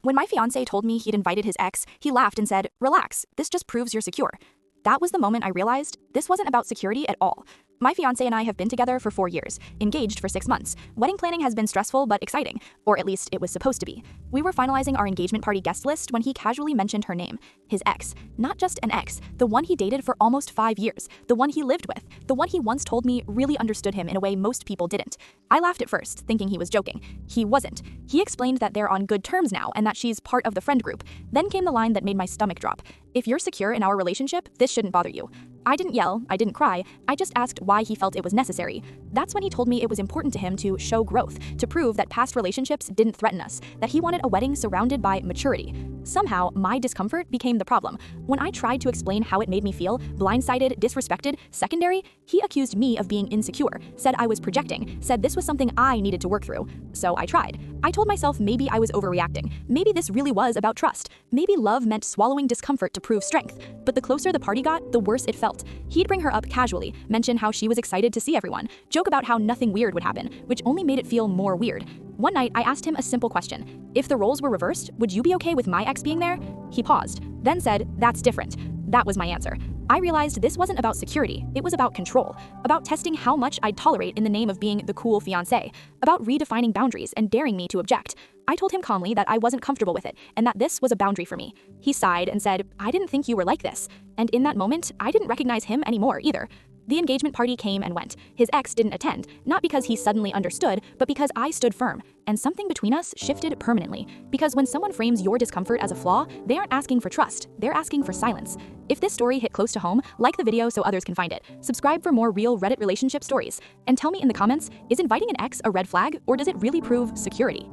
When my fiancé told me he'd invited his ex, he laughed and said, "Relax, this just proves you're secure." That was the moment I realized this wasn't about security at all. My fiancé and I have been together for 4 years, engaged for 6 months. Wedding planning has been stressful but exciting, or at least it was supposed to be. We were finalizing our engagement party guest list when he casually mentioned her name, his ex. Not just an ex, the one he dated for almost 5 years, the one he lived with, the one he once told me really understood him in a way most people didn't. I laughed at first, thinking he was joking. He wasn't. He explained that they're on good terms now and that she's part of the friend group. Then came the line that made my stomach drop. "If you're secure in our relationship, this shouldn't bother you." I didn't yell, I didn't cry, I just asked why he felt it was necessary. That's when he told me it was important to him to show growth, to prove that past relationships didn't threaten us, that he wanted a wedding surrounded by maturity. Somehow, my discomfort became the problem. When I tried to explain how it made me feel, blindsided, disrespected, secondary, he accused me of being insecure, said I was projecting, said this was something I needed to work through. So I tried. I told myself maybe I was overreacting. Maybe this really was about trust. Maybe love meant swallowing discomfort to prove strength. But the closer the party got, the worse it felt. He'd bring her up casually, mention how she was excited to see everyone, joke about how nothing weird would happen, which only made it feel more weird. One night, I asked him a simple question. If the roles were reversed, would you be okay with my ex being there? He paused, then said, "That's different." That was my answer. I realized this wasn't about security, it was about control, about testing how much I'd tolerate in the name of being the cool fiancé, about redefining boundaries and daring me to object. I told him calmly that I wasn't comfortable with it and that this was a boundary for me. He sighed and said, "I didn't think you were like this." And in that moment, I didn't recognize him anymore either. The engagement party came and went. His ex didn't attend, not because he suddenly understood, but because I stood firm. And something between us shifted permanently. Because when someone frames your discomfort as a flaw, they aren't asking for trust, they're asking for silence. If this story hit close to home, like the video so others can find it. Subscribe for more real Reddit relationship stories. And tell me in the comments, is inviting an ex a red flag, or does it really prove security?